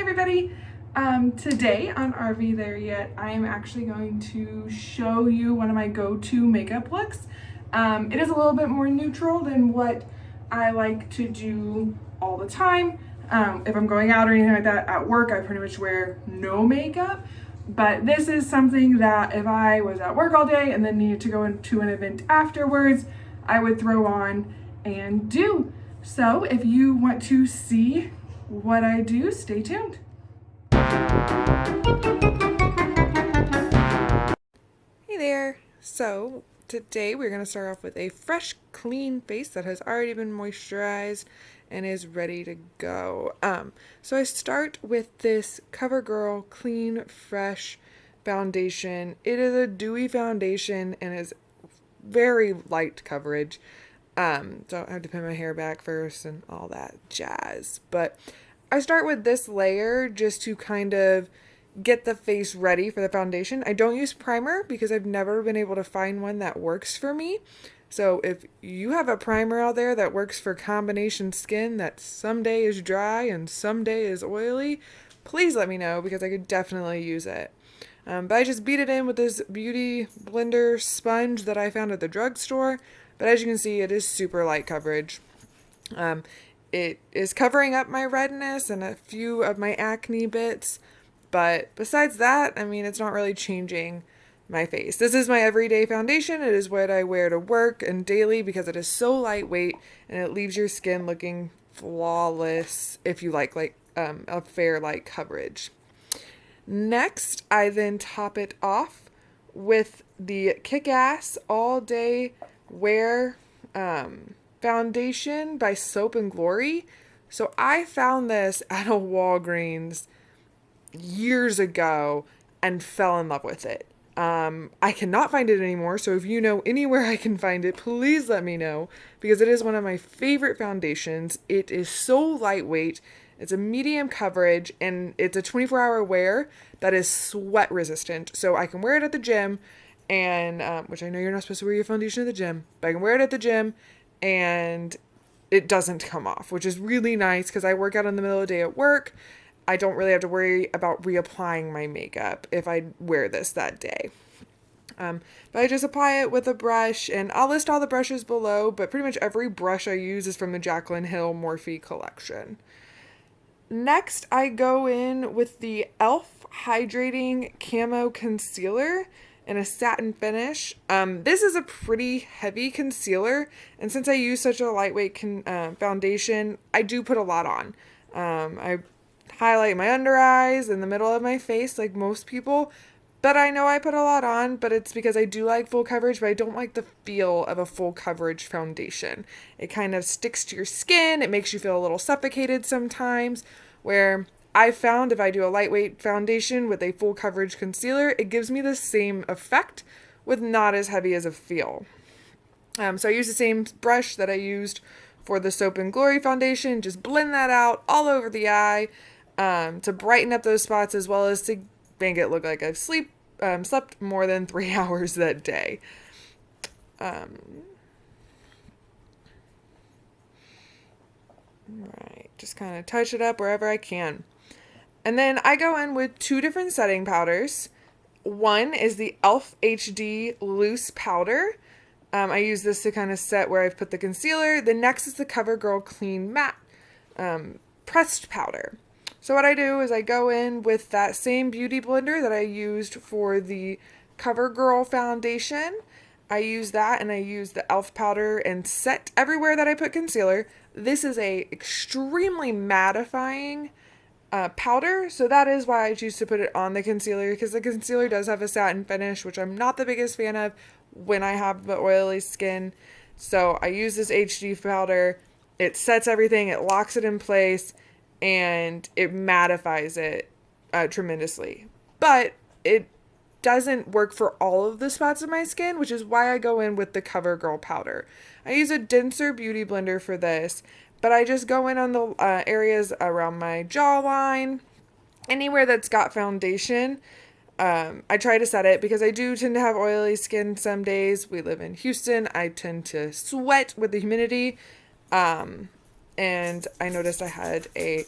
everybody. Today on RV There Yet, I am actually going to show you one of my go-to makeup looks. It is a little bit more neutral than what I like to do all the time. If I'm going out or anything like that at work, I pretty much wear no makeup. But this is something that if I was at work all day and then needed to go into an event afterwards, I would throw on and do. So if you want to see what I do, stay tuned. Hey there. So today we're going to start off with a fresh, clean face that has already been moisturized and is ready to go. So I start with this CoverGirl Clean Fresh foundation. It is a dewy foundation and is very light coverage. So I have to pin my hair back first and all that jazz. But I start with this layer just to kind of get the face ready for the foundation. I don't use primer because I've never been able to find one that works for me. So if you have a primer out there that works for combination skin that someday is dry and someday is oily, please let me know because I could definitely use it. But I just beat it in with this beauty blender sponge that I found at the drugstore. But as you can see, it is super light coverage. It is covering up my redness and a few of my acne bits. But besides that, I mean, it's not really changing my face. This is my everyday foundation. It is what I wear to work and daily because it is so lightweight and it leaves your skin looking flawless if you like a fair light coverage. Next, I then top it off with the Kick-Ass All Day Wear foundation by Soap and Glory. So I found this at a Walgreens years ago and fell in love with it. I cannot find it anymore, so if you know anywhere I can find it, please let me know because it is one of my favorite foundations. It is so lightweight. It's a medium coverage and it's a 24-hour wear that is sweat resistant. So I can wear it at the gym and, which I know you're not supposed to wear your foundation at the gym, but I can wear it at the gym and it doesn't come off, which is really nice because I work out in the middle of the day at work. I don't really have to worry about reapplying my makeup if I wear this that day. But I just apply it with a brush, and I'll list all the brushes below, but pretty much every brush I use is from the Jaclyn Hill Morphe collection. Next, I go in with the e.l.f. Hydrating Camo Concealer in a satin finish. This is a pretty heavy concealer, and since I use such a lightweight foundation, I do put a lot on. I highlight my under eyes in the middle of my face like most people, but I know I put a lot on, but it's because I do like full coverage, but I don't like the feel of a full coverage foundation. It kind of sticks to your skin. It makes you feel a little suffocated sometimes, where I found if I do a lightweight foundation with a full coverage concealer, it gives me the same effect with not as heavy as a feel. So I use the same brush that I used for the Soap and Glory foundation, just blend that out all over the eye, to brighten up those spots as well as to make it look like I've slept more than 3 hours that day. Right, just kind of touch it up wherever I can. And then I go in with two different setting powders. One is the e.l.f. HD Loose Powder. I use this to kind of set where I've put the concealer. The next is the CoverGirl Clean Matte Pressed Powder. So what I do is I go in with that same beauty blender that I used for the CoverGirl foundation. I use that and I use the e.l.f. powder and set everywhere that I put concealer. This is a extremely mattifying powder, so that is why I choose to put it on the concealer, because the concealer does have a satin finish, which I'm not the biggest fan of when I have the oily skin. So I use this HD powder. It sets everything, it locks it in place, and it mattifies it tremendously. But it doesn't work for all of the spots of my skin, which is why I go in with the CoverGirl powder. I use a denser beauty blender for this, but I just go in on the areas around my jawline, anywhere that's got foundation. I try to set it because I do tend to have oily skin some days. We live in Houston. I tend to sweat with the humidity. and I noticed I had a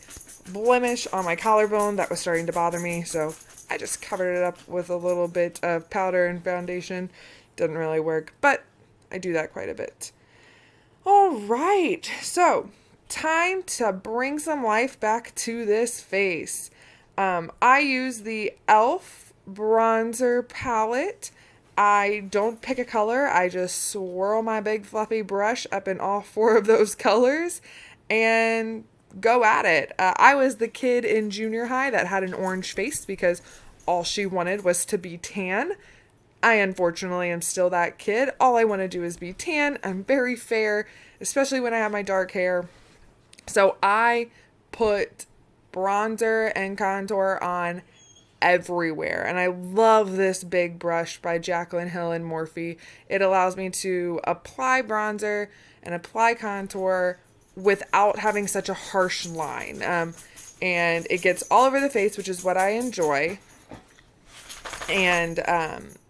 blemish on my collarbone that was starting to bother me, so I just covered it up with a little bit of powder and foundation. Didn't really work, but I do that quite a bit. All right, so time to bring some life back to this face. I use the e.l.f. bronzer palette. I don't pick a color. I just swirl my big fluffy brush up in all 4 of those colors and go at it. I was the kid in junior high that had an orange face because all she wanted was to be tan. I unfortunately am still that kid. All I want to do is be tan. I'm very fair, especially when I have my dark hair. So I put bronzer and contour on everywhere. And I love this big brush by Jaclyn Hill and Morphe. It allows me to apply bronzer and apply contour without having such a harsh line. And it gets all over the face, which is what I enjoy. And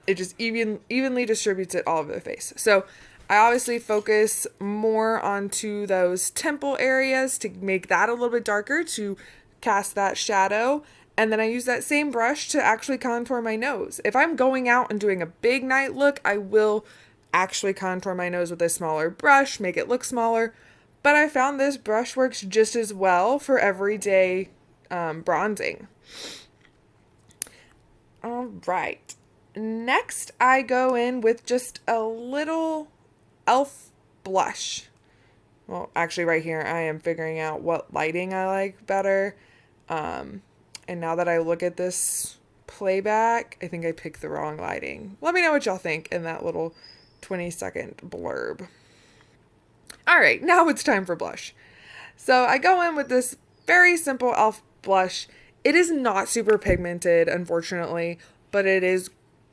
it just evenly distributes it all over the face. So I obviously focus more onto those temple areas to make that a little bit darker, to cast that shadow. And then I use that same brush to actually contour my nose. If I'm going out and doing a big night look, I will actually contour my nose with a smaller brush, make it look smaller. But I found this brush works just as well for everyday bronzing. All right. Next, I go in with just a little e.l.f. blush. Well, actually right here, I am figuring out what lighting I like better. And now that I look at this playback, I think I picked the wrong lighting. Let me know what y'all think in that little 20-second blurb. All right, now it's time for blush. So I go in with this very simple e.l.f. blush. It is not super pigmented, unfortunately, but it is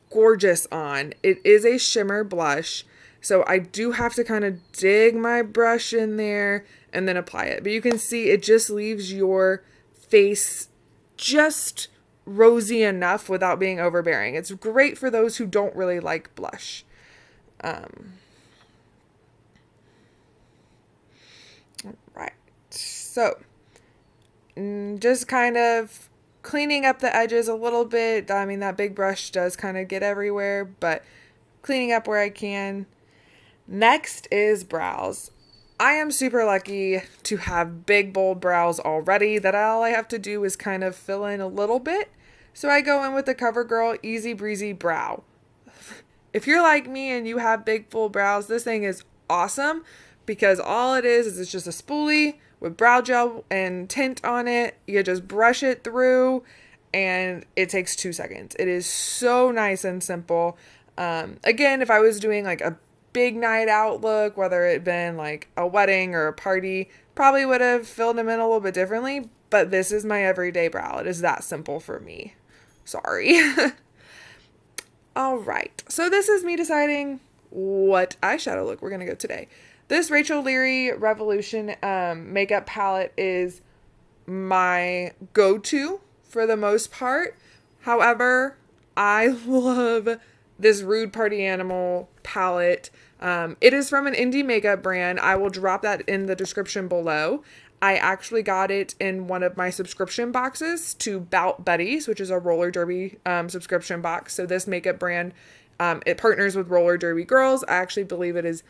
gorgeous on. It is a shimmer blush, so I do have to kind of dig my brush in there and then apply it. But you can see it just leaves your face just rosy enough without being overbearing. It's great for those who don't really like blush. Right. So, just kind of cleaning up the edges a little bit. I mean, that big brush does kind of get everywhere, but cleaning up where I can. Next is brows. I am super lucky to have big, bold brows already, that all I have to do is kind of fill in a little bit. So I go in with the CoverGirl Easy Breezy Brow. If you're like me and you have big, full brows, this thing is awesome because all it is it's just a spoolie with brow gel and tint on it. You just brush it through and it takes 2 seconds. It is so nice and simple. Again, if I was doing like a big night out look, whether it been like a wedding or a party, probably would have filled them in a little bit differently, but this is my everyday brow. It is that simple for me. Sorry. All right, so this is me deciding what eyeshadow look we're gonna go today. This Rachel Leary Revolution makeup palette is my go-to for the most part. However, I love this Rude Party Animal palette. It is from an indie makeup brand. I will drop that in the description below. I actually got it in one of my subscription boxes to Bout Buddies, which is a roller derby subscription box. So this makeup brand, it partners with roller derby girls. I actually believe it is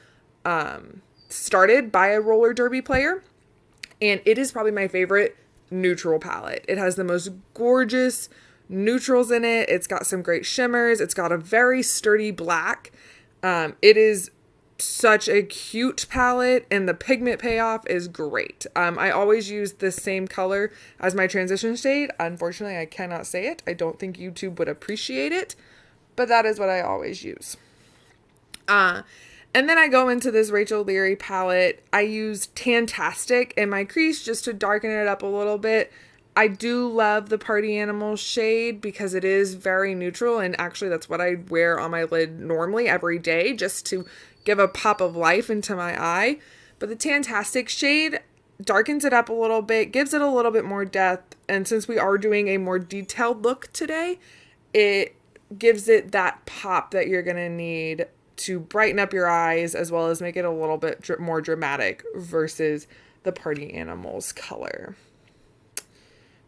started by a roller derby player. And it is probably my favorite neutral palette. It has the most gorgeous neutrals in it. It's got some great shimmers. It's got a very sturdy black. It is such a cute palette and the pigment payoff is great. I always use the same color as my transition shade. Unfortunately, I cannot say it. I don't think YouTube would appreciate it, but that is what I always use. And then I go into this Rachel Leary palette. I use Tantastic in my crease just to darken it up a little bit. I do love the Party Animal shade because it is very neutral, and actually that's what I wear on my lid normally every day just to give a pop of life into my eye. But the Tantastic shade darkens it up a little bit, gives it a little bit more depth, and since we are doing a more detailed look today, it gives it that pop that you're going to need to brighten up your eyes as well as make it a little bit more dramatic versus the Party Animals color.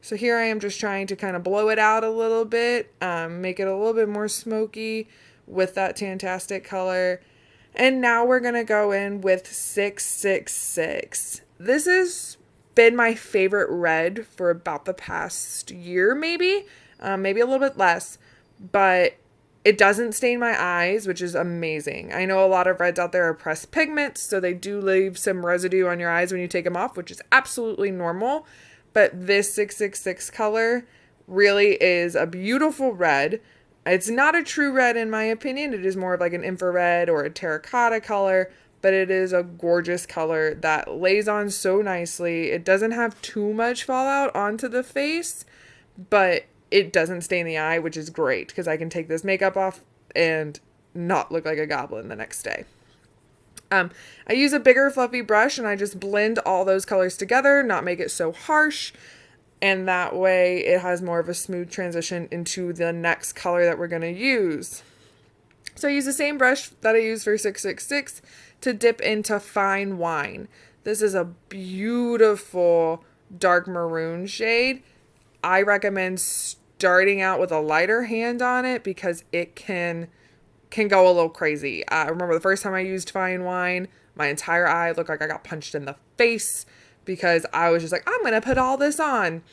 So here I am just trying to kind of blow it out a little bit, make it a little bit more smoky with that Tantastic color. And now we're going to go in with 666. This has been my favorite red for about the past year, maybe a little bit less, but it doesn't stain my eyes, which is amazing. I know a lot of reds out there are pressed pigments, so they do leave some residue on your eyes when you take them off, which is absolutely normal. But this 666 color really is a beautiful red. It's not a true red in my opinion. It is more of like an infrared or a terracotta color, but it is a gorgeous color that lays on so nicely. It doesn't have too much fallout onto the face, but it doesn't stain the eye, which is great because I can take this makeup off and not look like a goblin the next day. I use a bigger fluffy brush and I just blend all those colors together, not make it so harsh. And that way it has more of a smooth transition into the next color that we're going to use. So I use the same brush that I use for 666 to dip into Fine Wine. This is a beautiful dark maroon shade. I recommend starting out with a lighter hand on it because it can go a little crazy. I remember the first time I used Fine Wine, my entire eye looked like I got punched in the face because I was just like, I'm going to put all this on.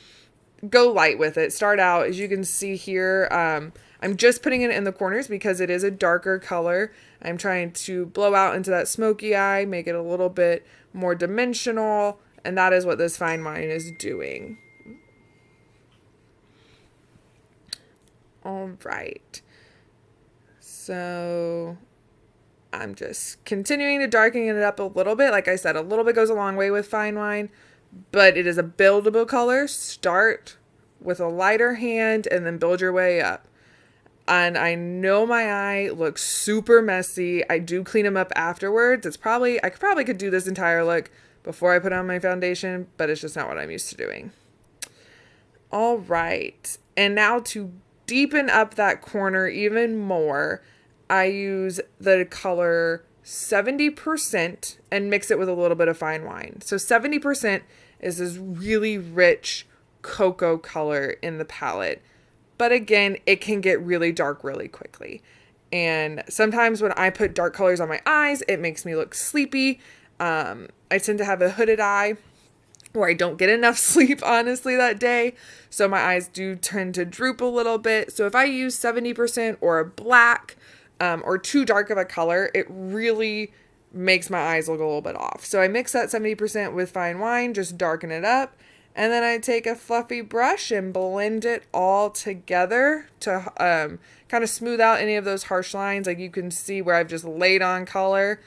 Go light with it. Start out, as you can see here, I'm just putting it in the corners because it is a darker color. I'm trying to blow out into that smoky eye, make it a little bit more dimensional, and that is what this Fine Wine is doing. All right. So I'm just continuing to darken it up a little bit. Like I said, a little bit goes a long way with Fine Wine, but it is a buildable color. Start with a lighter hand and then build your way up. And I know my eye looks super messy. I do clean them up afterwards. I probably could do this entire look before I put on my foundation, but it's just not what I'm used to doing. All right. And now to deepen up that corner even more, I use the color 70% and mix it with a little bit of Fine Wine. So 70% is this really rich cocoa color in the palette. But again, it can get really dark really quickly. And sometimes when I put dark colors on my eyes, it makes me look sleepy. I tend to have a hooded eye where I don't get enough sleep, honestly, that day. So my eyes do tend to droop a little bit. So if I use 70% or a black or too dark of a color, it really makes my eyes look a little bit off. So I mix that 70% with Fine Wine, just darken it up. And then I take a fluffy brush and blend it all together to kind of smooth out any of those harsh lines. Like you can see where I've just laid on color.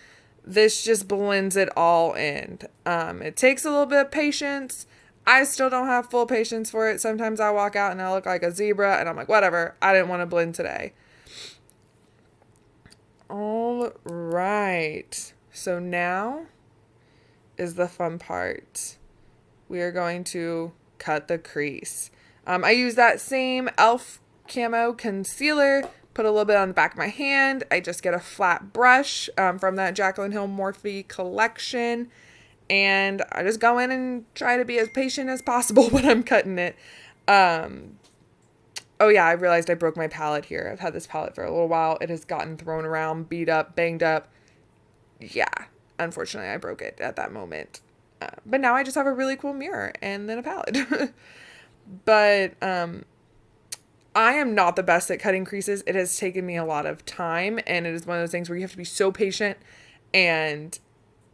This just blends it all in. It takes a little bit of patience. I still don't have full patience for it. Sometimes I walk out and I look like a zebra and I'm like, whatever, I didn't want to blend today. All right. So now is the fun part. We are going to cut the crease. I use that same e.l.f. camo concealer, put a little bit on the back of my hand. I just get a flat brush from that Jaclyn Hill Morphe collection. And I just go in and try to be as patient as possible when I'm cutting it. Oh yeah, I realized I broke my palette here. I've had this palette for a little while. It has gotten thrown around, beat up, banged up. Yeah, unfortunately I broke it at that moment. But now I just have a really cool mirror and then a palette. But I am not the best at cutting creases. It has taken me a lot of time, and it is one of those things where you have to be so patient, and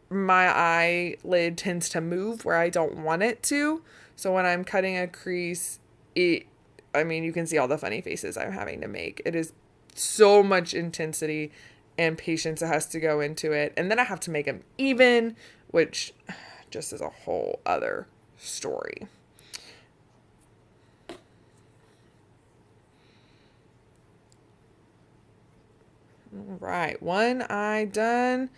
my eyelid tends to move where I don't want it to. So when I'm cutting a crease, you can see all the funny faces I'm having to make. It is so much intensity and patience that has to go into it. And then I have to make them even, which just is a whole other story. All right, one eye done.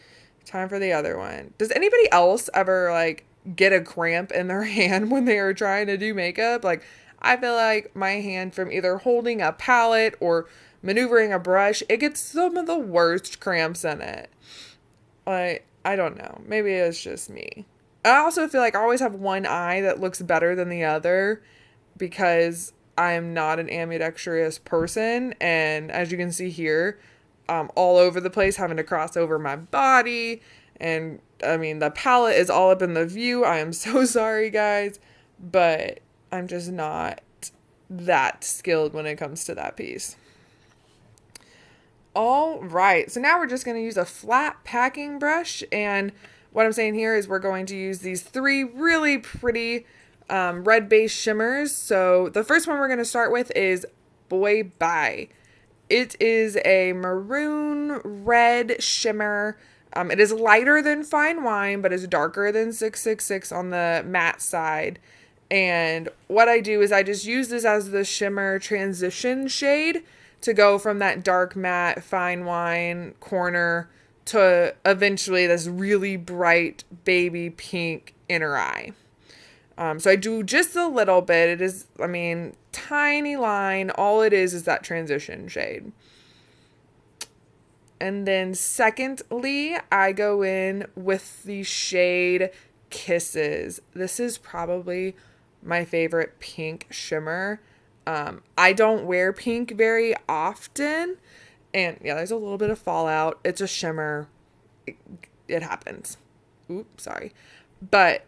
Time for the other one. Does anybody else ever get a cramp in their hand when they are trying to do makeup? I feel like my hand, from either holding a palette or maneuvering a brush, it gets some of the worst cramps in it. I don't know. Maybe it's just me. I also feel like I always have one eye that looks better than the other because I am not an ambidextrous person. And as you can see here, I'm all over the place, having to cross over my body. And I mean, the palette is all up in the view. I am so sorry, guys, but I'm just not that skilled when it comes to that piece. All right, so now we're just going to use a flat packing brush, and what I'm saying here is we're going to use these three really pretty red base shimmers. So the first one we're going to start with is Boy Bye. It is a maroon red shimmer. It is lighter than Fine Wine, but is darker than 666 on the matte side. And what I do is I just use this as the shimmer transition shade to go from that dark matte Fine Wine corner to eventually this really bright baby pink inner eye. So I do just a little bit. It is, I mean, tiny line. All it is that transition shade. And then secondly, I go in with the shade Kisses. This is probably my favorite pink shimmer. I don't wear pink very often. And yeah, there's a little bit of fallout. It's a shimmer. It happens. Oops, sorry. But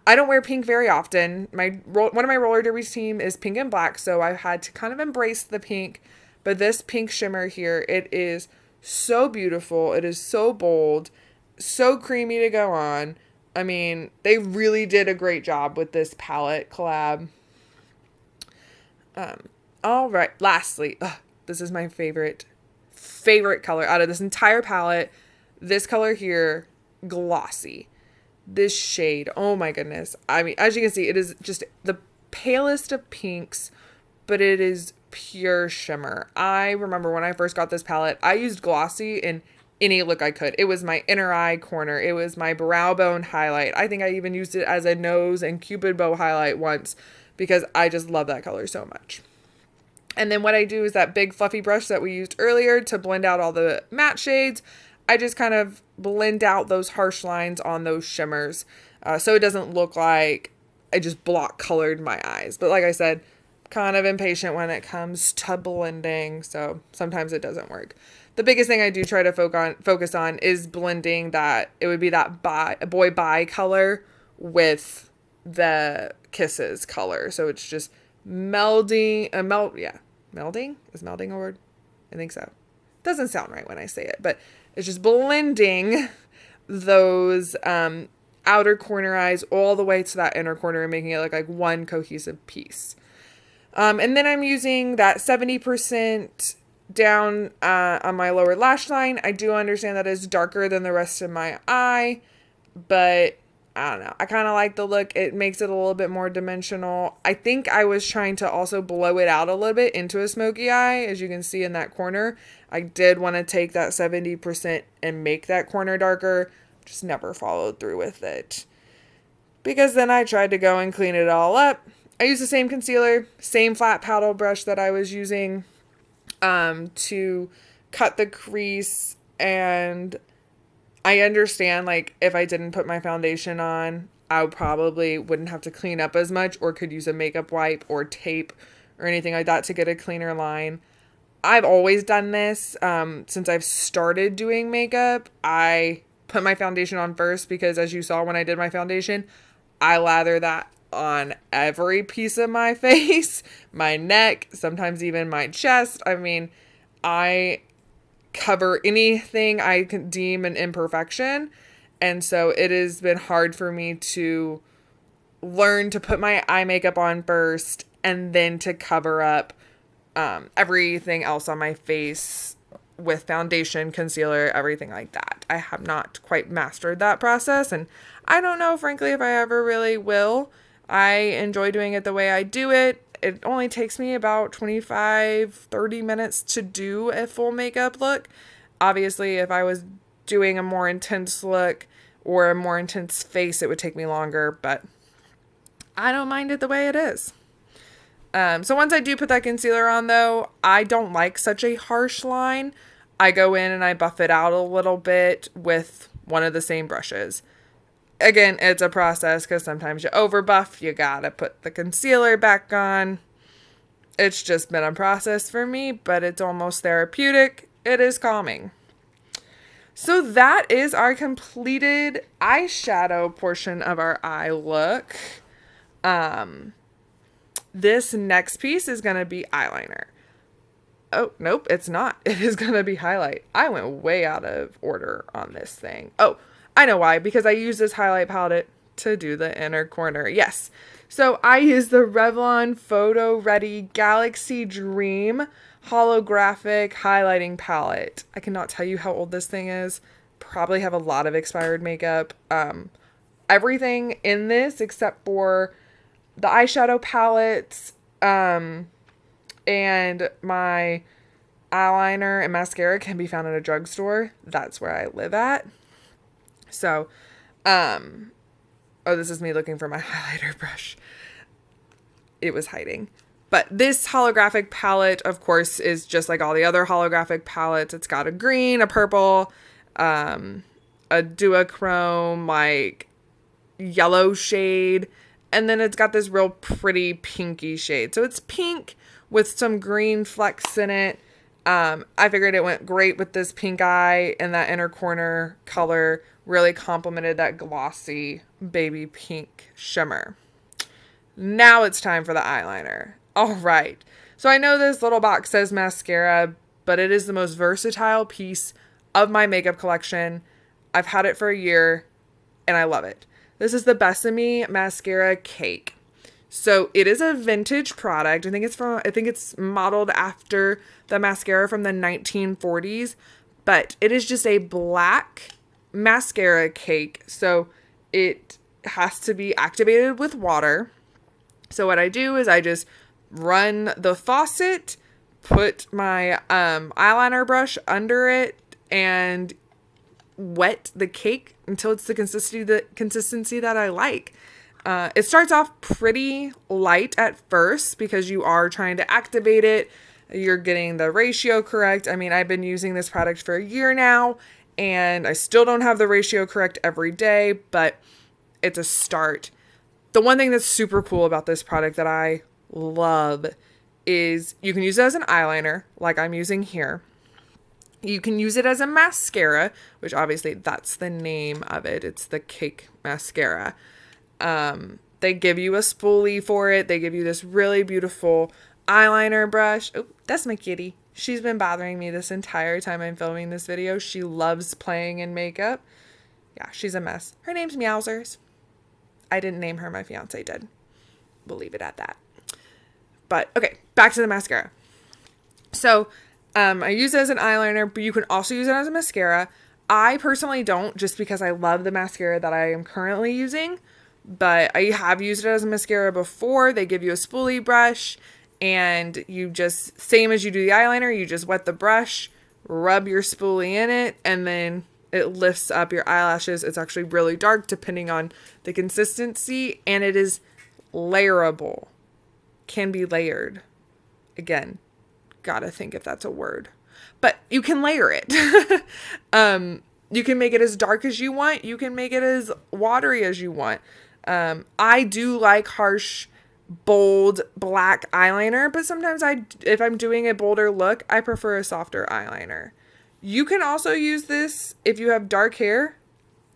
I don't wear pink very often. One of my roller derby team is pink and black, so I've had to kind of embrace the pink. But this pink shimmer here, it is so beautiful. It is so bold, so creamy to go on. I mean, they really did a great job with this palette collab. All right, lastly, this is my favorite color out of this entire palette. This color here, Glossy. This shade, oh my goodness. I mean, as you can see, it is just the palest of pinks, but it is pure shimmer. I remember when I first got this palette, I used Glossy in any look I could. It was my inner eye corner. It was my brow bone highlight. I think I even used it as a nose and cupid bow highlight once because I just love that color so much. And then what I do is that big fluffy brush that we used earlier to blend out all the matte shades. I just kind of blend out those harsh lines on those shimmers so it doesn't look like I just block colored my eyes. But like I said, kind of impatient when it comes to blending, so sometimes it doesn't work. The biggest thing I do try to focus on is blending that. It would be that Boy Bye color with the Kisses color. So it's just melding, melding? Is melding a word? I think so. Doesn't sound right when I say it, but it's just blending those outer corner eyes all the way to that inner corner and making it look like one cohesive piece. And then I'm using that 70% down on my lower lash line. I do understand that it's darker than the rest of my eye, but I don't know. I kind of like the look. It makes it a little bit more dimensional. I think I was trying to also blow it out a little bit into a smoky eye, as you can see in that corner. I did want to take that 70% and make that corner darker. Just never followed through with it. Because then I tried to go and clean it all up. I used the same concealer, same flat paddle brush that I was using to cut the crease, and I understand, like, if I didn't put my foundation on, I probably wouldn't have to clean up as much or could use a makeup wipe or tape or anything like that to get a cleaner line. I've always done this since I've started doing makeup. I put my foundation on first because, as you saw when I did my foundation, I lather that on every piece of my face, my neck, sometimes even my chest. I mean, I cover anything I can deem an imperfection. And so it has been hard for me to learn to put my eye makeup on first and then to cover up everything else on my face with foundation, concealer, everything like that. I have not quite mastered that process, and I don't know, frankly, if I ever really will. I enjoy doing it the way I do it. It only takes me about 25-30 minutes to do a full makeup look. Obviously, if I was doing a more intense look or a more intense face, it would take me longer, but I don't mind it the way it is. So once I do put that concealer on, though, I don't like such a harsh line. I go in and I buff it out a little bit with one of the same brushes. Again, it's a process because sometimes you overbuff, you gotta put the concealer back on. It's just been a process for me, but it's almost therapeutic. It is calming. So that is our completed eyeshadow portion of our eye look. This next piece is going to be eyeliner. Oh, nope, it's not. It is going to be highlight. I went way out of order on this thing. Oh, I know why. Because I use this highlight palette to do the inner corner. Yes. So I use the Revlon Photo Ready Galaxy Dream holographic highlighting palette. I cannot tell you how old this thing is. Probably have a lot of expired makeup. Everything in this except for the eyeshadow palettes, and my eyeliner and mascara can be found in a drugstore. That's where I live at. So, oh, this is me looking for my highlighter brush. It was hiding. But this holographic palette, of course, is just like all the other holographic palettes. It's got a green, a purple, a duochrome, like yellow shade, and then it's got this real pretty pinky shade. So it's pink with some green flecks in it. I figured it went great with this pink eye, and that inner corner color really complemented that glossy baby pink shimmer. Now it's time for the eyeliner. All right. So I know this little box says mascara, but it is the most versatile piece of my makeup collection. I've had it for a year and I love it. This is the Besame Mascara Cake. So it is a vintage product. I think it's modeled after the mascara from the 1940s, but it is just a black mascara cake. So it has to be activated with water. So what I do is I just run the faucet, put my eyeliner brush under it, and wet the cake until it's the consistency that I like. It starts off pretty light at first because you are trying to activate it. You're getting the ratio correct. I mean, I've been using this product for a year now, and I still don't have the ratio correct every day, but it's a start. The one thing that's super cool about this product that I love is you can use it as an eyeliner, like I'm using here. You can use it as a mascara, which obviously that's the name of it. It's the Cake Mascara. They give you a spoolie for it. They give you this really beautiful eyeliner brush. Oh, that's my kitty. She's been bothering me this entire time I'm filming this video. She loves playing in makeup. Yeah, she's a mess. Her name's Meowsers. I didn't name her, my fiance did. We'll leave it at that. But okay, back to the mascara. So I use it as an eyeliner, but you can also use it as a mascara. I personally don't, just because I love the mascara that I am currently using, but I have used it as a mascara before. They give you a spoolie brush, and you just, same as you do the eyeliner, you just wet the brush, rub your spoolie in it, and then it lifts up your eyelashes. It's actually really dark depending on the consistency, and it is layerable. Can be layered. Again, gotta think if that's a word. But you can layer it. You can make it as dark as you want. You can make it as watery as you want. I do like harsh, bold, black eyeliner, but sometimes if I'm doing a bolder look, I prefer a softer eyeliner. You can also use this, if you have dark hair,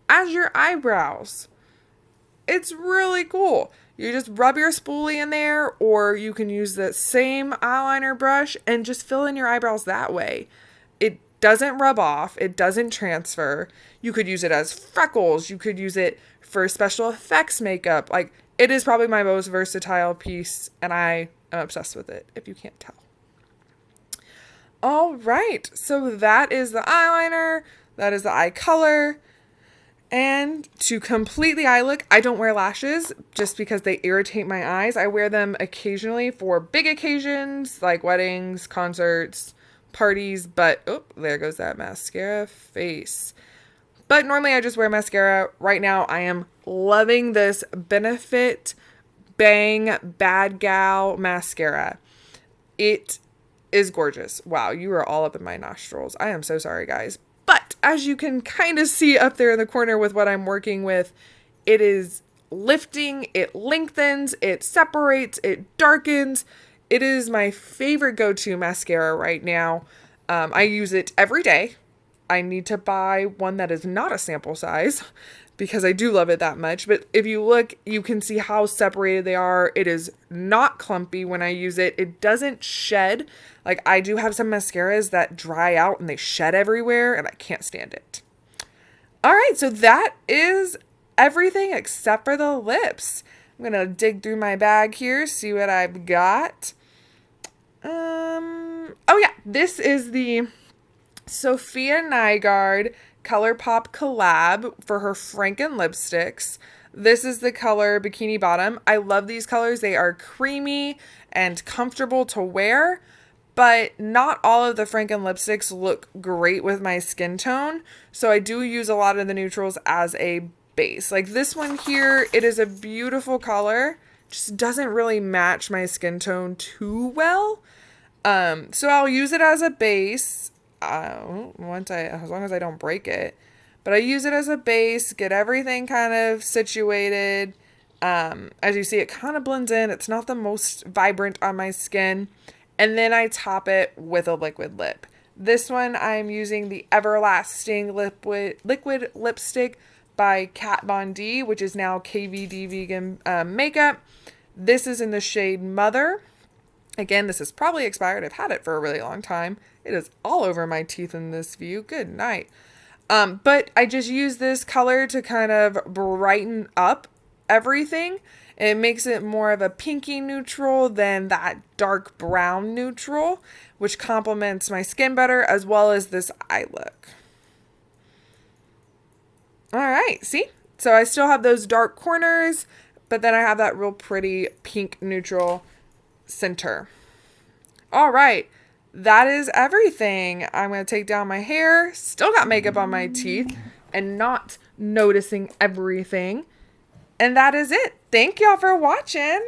as your eyebrows. It's really cool. You just rub your spoolie in there, or you can use the same eyeliner brush and just fill in your eyebrows that way. It doesn't rub off. It doesn't transfer. You could use it as freckles. You could use it for special effects makeup. Like, it is probably my most versatile piece, and I am obsessed with it, if you can't tell. All right, so that is the eyeliner, that is the eye color, and to complete the eye look, I don't wear lashes just because they irritate my eyes. I wear them occasionally for big occasions like weddings, concerts, parties, but, oh, there goes that mascara face. But normally I just wear mascara. Right now I am loving this Benefit Bang Bad Gal mascara. It is gorgeous. Wow, you are all up in my nostrils. I am so sorry, guys. But as you can kind of see up there in the corner with what I'm working with, It is lifting, it lengthens, it separates, it darkens. It is my favorite go-to mascara right now. I use it every day. I need to buy one that is not a sample size because I do love it that much. But if you look, you can see how separated they are. It is not clumpy when I use it. It doesn't shed. Like, I do have some mascaras that dry out and they shed everywhere, and I can't stand it. All right, so that is everything except for the lips. I'm going to dig through my bag here, see what I've got. Oh yeah, this is the Sophia Nygaard ColourPop collab for her Franken lipsticks. This is the color Bikini Bottom. I love these colors. They are creamy and comfortable to wear, but not all of the Franken lipsticks look great with my skin tone. So I do use a lot of the neutrals as a base. Like this one here, it is a beautiful color. Just doesn't really match my skin tone too well. So I'll use it as a base. As long as I don't break it, but I use it as a base, get everything kind of situated. As you see, it kind of blends in. It's not the most vibrant on my skin. And then I top it with a liquid lip. This one, I'm using the Everlasting liquid lipstick by Kat Von D, which is now KVD Vegan Makeup. This is in the shade Mother. Again, this is probably expired. I've had it for a really long time. It is all over my teeth in this view. Good night. But I just use this color to kind of brighten up everything. It makes it more of a pinky neutral than that dark brown neutral, which complements my skin better, as well as this eye look. All right, see? So I still have those dark corners, but then I have that real pretty pink neutral center. All right, that is everything. I'm going to take down my hair. Still got makeup on my teeth and not noticing everything. And that is it. Thank y'all for watching.